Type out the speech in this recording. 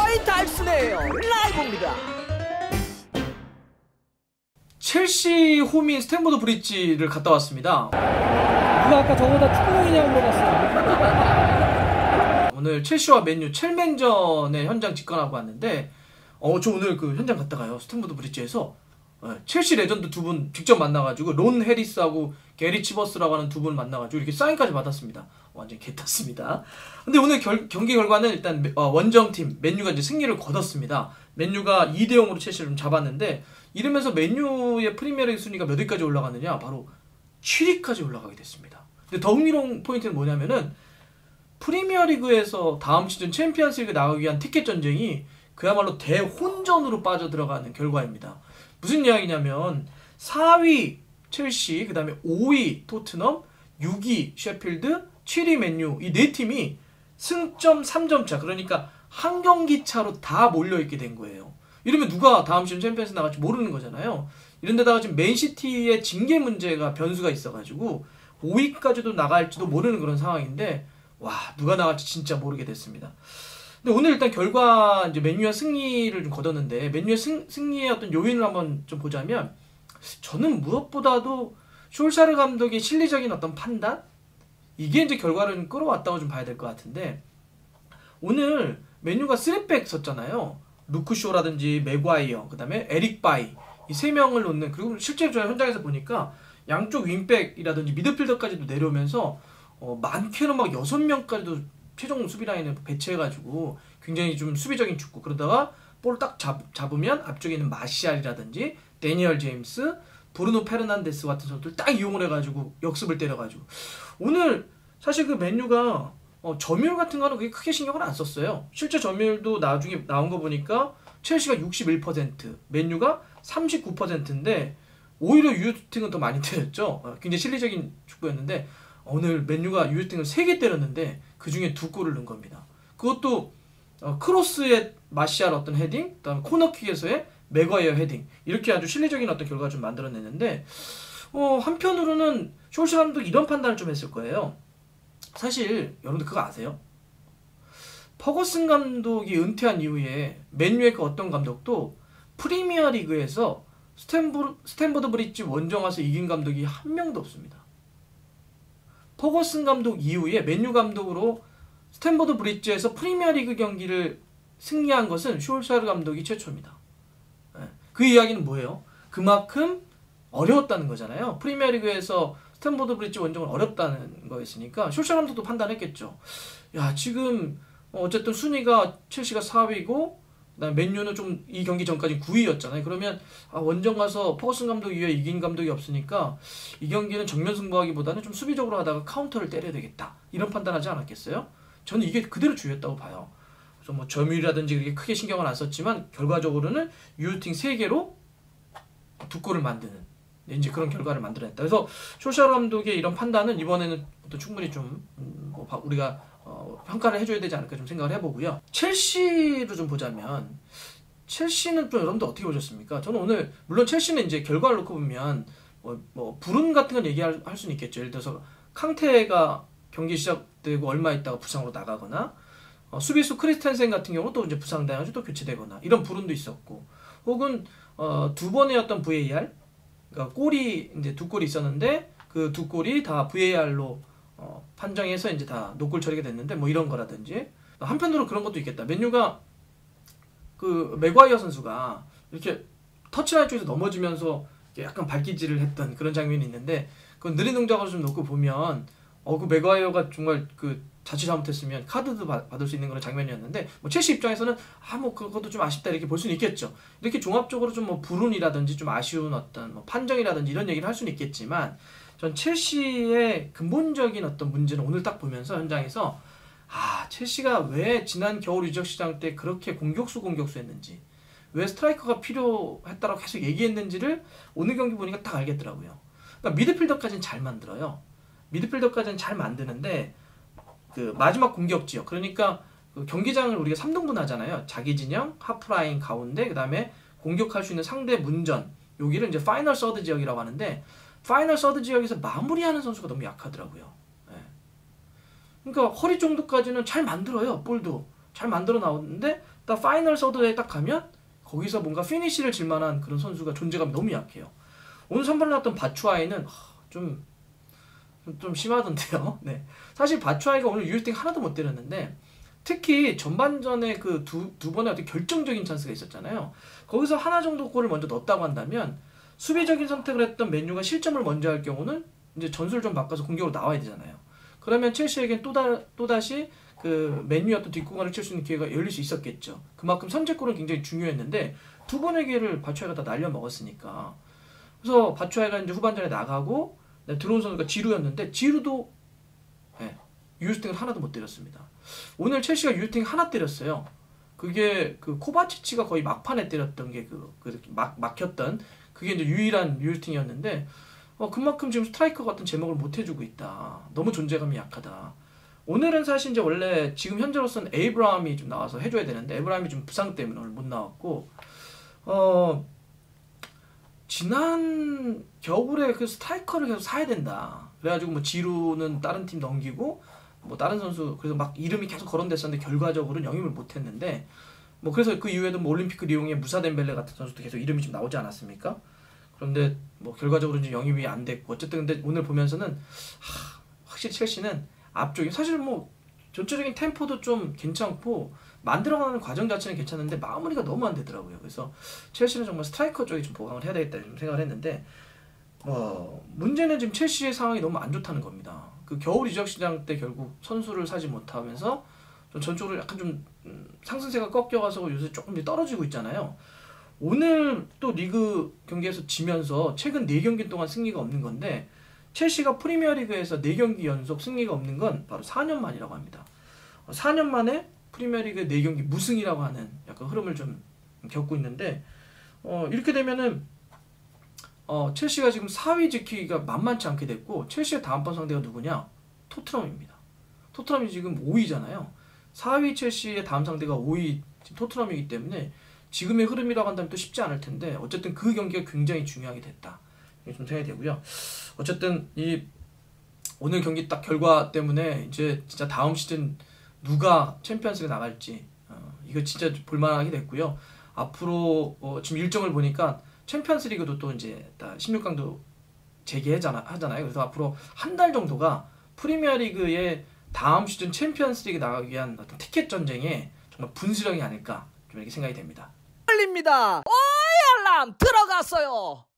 정말 달순해요. 라이브입니다. 첼시 홈인 스탠포드 브리지를 갔다 왔습니다. 누가 아까 저보다 축구공이냐고 물어봤어요. 오늘 첼시와 맨유 첼맨전의 현장 직관하고 왔는데 저 오늘 그 현장 갔다가요 스탠포드 브리지에서 첼시 레전드 두 분 직접 만나가지고 론 해리스하고 게리 치버스라고 하는 두 분 만나가지고 이렇게 사인까지 받았습니다. 완전 개탔습니다. 근데 오늘 경기 결과는 일단 원정팀 맨유가 이제 승리를 거뒀습니다. 맨유가 2대0으로 첼시를 좀 잡았는데 이러면서 맨유의 프리미어리그 순위가 몇 위까지 올라갔느냐, 바로 7위까지 올라가게 됐습니다. 근데 더 흥미로운 포인트는 뭐냐면은 프리미어리그에서 다음 시즌 챔피언스리그 나가기 위한 티켓 전쟁이 그야말로 대혼전으로 빠져들어가는 결과입니다. 무슨 이야기냐면 4위 첼시, 그 다음에 5위 토트넘, 6위 셰필드, 7위 맨유, 이 네 팀이 승점 3점 차, 그러니까 한 경기 차로 다 몰려있게 된 거예요. 이러면 누가 다음 시즌 챔피언스 나갈지 모르는 거잖아요. 이런데다가 지금 맨시티의 징계 문제가 변수가 있어가지고 5위까지도 나갈지도 모르는 그런 상황인데, 와, 누가 나갈지 진짜 모르게 됐습니다. 근데 오늘 일단 결과 이제 맨유가 승리를 좀 거뒀는데, 맨유의 승리의 어떤 요인을 한번 좀 보자면, 저는 무엇보다도 숄샤르 감독의 실리적인 어떤 판단, 이게 이제 결과를 끌어왔다고 좀 봐야 될 것 같은데, 오늘 맨유가 3백 썼잖아요. 루크쇼라든지 맥과이어, 그 다음에 에릭 바이, 이 3명을 놓는, 그리고 실제로 저희 현장에서 보니까 양쪽 윙백이라든지 미드필더까지도 내려오면서 많게는 막 6명까지도 최종 수비 라인을 배치해가지고 굉장히 좀 수비적인 축구, 그러다가 볼을 딱 잡으면 앞쪽에 있는 마시알이라든지 데니얼 제임스, 브루노 페르난데스 같은 선수들 딱 이용을 해가지고 역습을 때려가지고, 오늘 사실 그 맨유가 점유율 같은 거는 그게 크게 신경을 안 썼어요. 실제 점유율도 나중에 나온 거 보니까 첼시가 61%, 맨유가 39%인데 오히려 유효팅은 더 많이 때렸죠. 굉장히 실리적인 축구였는데 오늘 맨유가 유효팅을 3개 때렸는데 그 중에 2골을 넣은 겁니다. 그것도 크로스의 마시알 어떤 헤딩, 그다음에 코너킥에서의 맥과이어 헤딩, 이렇게 아주 실리적인 어떤 결과를 좀 만들어냈는데, 한편으로는 숄샤 감독이 이런 판단을 좀 했을 거예요. 사실 여러분들 그거 아세요? 퍼거슨 감독이 은퇴한 이후에 맨유의 그 어떤 감독도 프리미어리그에서 스탠포드 브리지 원정 와서 이긴 감독이 한 명도 없습니다. 퍼거슨 감독 이후에 맨유 감독으로 스탠포드 브리지에서 프리미어리그 경기를 승리한 것은 숄샤르 감독이 최초입니다. 그 이야기는 뭐예요? 그만큼 어려웠다는 거잖아요. 프리미어리그에서 스탠포드 브리지 원정은 어렵다는 거였으니까 숄샤르 감독도 판단했겠죠. 야, 지금 어쨌든 순위가 첼시가 4위고 그다음에 맨유는 좀 이 경기 전까지 9위였잖아요. 그러면 원정 가서 퍼거슨 감독 이후에 이긴 감독이 없으니까 이 경기는 정면 승부하기보다는 좀 수비적으로 하다가 카운터를 때려야 되겠다, 이런 판단하지 않았겠어요? 저는 이게 그대로 주의했다고 봐요. 그래서 뭐 점유율이라든지 그렇게 크게 신경을 안 썼지만 결과적으로는 유효팅 3개로 2골을 만드는 이제 그런 결과를 만들어냈다. 그래서 숄샤르 감독의 이런 판단은 이번에는 또 충분히 좀 우리가 평가를 해줘야 되지 않을까 좀 생각을 해보고요. 첼시를 좀 보자면, 첼시는 좀 여러분들 어떻게 보셨습니까? 저는 오늘 물론 첼시는 이제 결과를 놓고 보면 불운 같은 건 얘기할 수는 있겠죠. 예를 들어서 캉테가 경기 시작되고 얼마 있다가 부상으로 나가거나, 수비수 크리스텐센 같은 경우 또 이제 부상당해서 또 교체되거나, 이런 불운도 있었고, 혹은 두 번의 어떤 VAR, 그러니까 골이 이제 2골이 있었는데 그 2골이 다 VAR로 판정해서 이제 다 노골 처리가 됐는데 뭐 이런 거라든지, 한편으로 그런 것도 있겠다. 맨유가 그 맥과이어 선수가 이렇게 터치라인 쪽에서 넘어지면서 약간 발기질을 했던 그런 장면이 있는데, 그 느린 동작으로 좀 놓고 보면 그 맥과이어가 정말 그 자칫 잘못했으면 카드도 받을 수 있는 그런 장면이었는데, 뭐 첼시 입장에서는 뭐 그것도 좀 아쉽다 이렇게 볼 수는 있겠죠. 이렇게 종합적으로 좀 뭐 불운이라든지 좀 아쉬운 어떤 뭐 판정이라든지 이런 얘기를 할 수는 있겠지만, 전 첼시의 근본적인 어떤 문제는 오늘 딱 보면서 현장에서 첼시가 왜 지난 겨울 이적 시장 때 그렇게 공격수 했는지, 왜 스트라이커가 필요했다라고 계속 얘기했는지를 오늘 경기 보니까 딱 알겠더라고요. 그러니까 미드필더까지는 잘 만들어요. 미드필더까지는 잘 만드는데 그 마지막 공격 지역, 그러니까 그 경기장을 우리가 3등분 하잖아요. 자기 진영, 하프라인 가운데, 그 다음에 공격할 수 있는 상대 문전, 여기를 이제 파이널 서드 지역이라고 하는데, 파이널 서드 지역에서 마무리하는 선수가 너무 약하더라고요. 그러니까 허리 정도까지는 잘 만들어요. 볼도 잘 만들어 나오는데 딱 파이널 서드에 딱 가면 거기서 뭔가 피니시를 질 만한 그런 선수가 존재감이 너무 약해요. 오늘 선발 나왔던 바추아이는 좀 심하던데요. 네. 사실 바추아이가 오늘 유효스팅 하나도 못 때렸는데 특히 전반전에 그 두 번의 어떤 결정적인 찬스가 있었잖아요. 거기서 하나 정도 골을 먼저 넣었다고 한다면 수비적인 선택을 했던 맨유가 실점을 먼저 할 경우는 이제 전술을 좀 바꿔서 공격으로 나와야 되잖아요. 그러면 첼시에겐 또다시 그 맨유의 어떤 뒷공간을 칠 수 있는 기회가 열릴 수 있었겠죠. 그만큼 선제골은 굉장히 중요했는데 두 번의 기회를 바추아이가 다 날려 먹었으니까. 그래서 바추아이가 이제 후반전에 나가고 들어온 선수가 지루였는데 지루도 유효스팅을 하나도 못 때렸습니다. 오늘 첼시가 유효스팅 하나 때렸어요. 그게 그 코바치치가 거의 막판에 때렸던 게 막혔던 그게 이제 유일한 유효스팅이었는데 그만큼 지금 스트라이커가 어떤 제목을 못 해주고 있다. 너무 존재감이 약하다. 오늘은 사실 이제 원래 지금 현재로서는 에이브라함이 좀 나와서 해줘야 되는데 에이브라함이 좀 부상 때문에 오늘 못 나왔고 지난 겨울에 그 스트라이커를 계속 사야 된다. 그래가지고 뭐 지루는 다른 팀 넘기고 뭐 다른 선수 그래서 막 이름이 계속 거론됐었는데 결과적으로는 영입을 못했는데 뭐 그래서 그 이후에도 뭐 올림픽 리옹의 무사 덴벨레 같은 선수도 계속 이름이 좀 나오지 않았습니까? 그런데 뭐 결과적으로 이제 영입이 안 됐고 어쨌든 근데 오늘 보면서는 확실히 첼시는 앞쪽이 사실 뭐 전체적인 템포도 좀 괜찮고 만들어가는 과정 자체는 괜찮은데 마무리가 너무 안 되더라고요. 그래서 첼시는 정말 스트라이커 쪽에 좀 보강을 해야 되겠다 좀 생각을 했는데 문제는 지금 첼시의 상황이 너무 안 좋다는 겁니다. 그 겨울 이적 시장 때 결국 선수를 사지 못하면서 좀 전적으로 약간 좀 상승세가 꺾여가서 요새 조금 떨어지고 있잖아요. 오늘 또 리그 경기에서 지면서 최근 4경기 동안 승리가 없는 건데 첼시가 프리미어리그에서 4경기 연속 승리가 없는 건 바로 4년 만이라고 합니다. 4년 만에 프리미어리그 4경기 무승이라고 하는 약간 흐름을 좀 겪고 있는데 이렇게 되면은 첼시가 지금 4위 지키기가 만만치 않게 됐고 첼시의 다음번 상대가 누구냐? 토트넘입니다. 토트넘이 지금 5위잖아요. 4위 첼시의 다음 상대가 5위 지금 토트넘이기 때문에 지금의 흐름이라고 한다면 또 쉽지 않을 텐데 어쨌든 그 경기가 굉장히 중요하게 됐다. 좀 생각이 되고요. 어쨌든 이 오늘 경기 딱 결과 때문에 이제 진짜 다음 시즌 누가 챔피언스리그 나갈지 이거 진짜 볼만하게 됐고요. 앞으로 지금 일정을 보니까 챔피언스리그도 또 이제 16강도 재개하잖아요. 그래서 앞으로 한 달 정도가 프리미어리그의 다음 시즌 챔피언스리그 나가기 위한 어떤 티켓 전쟁에 정말 분수령이 아닐까 좀 이렇게 생각이 됩니다. 걸립니다. 오이 알람 들어갔어요.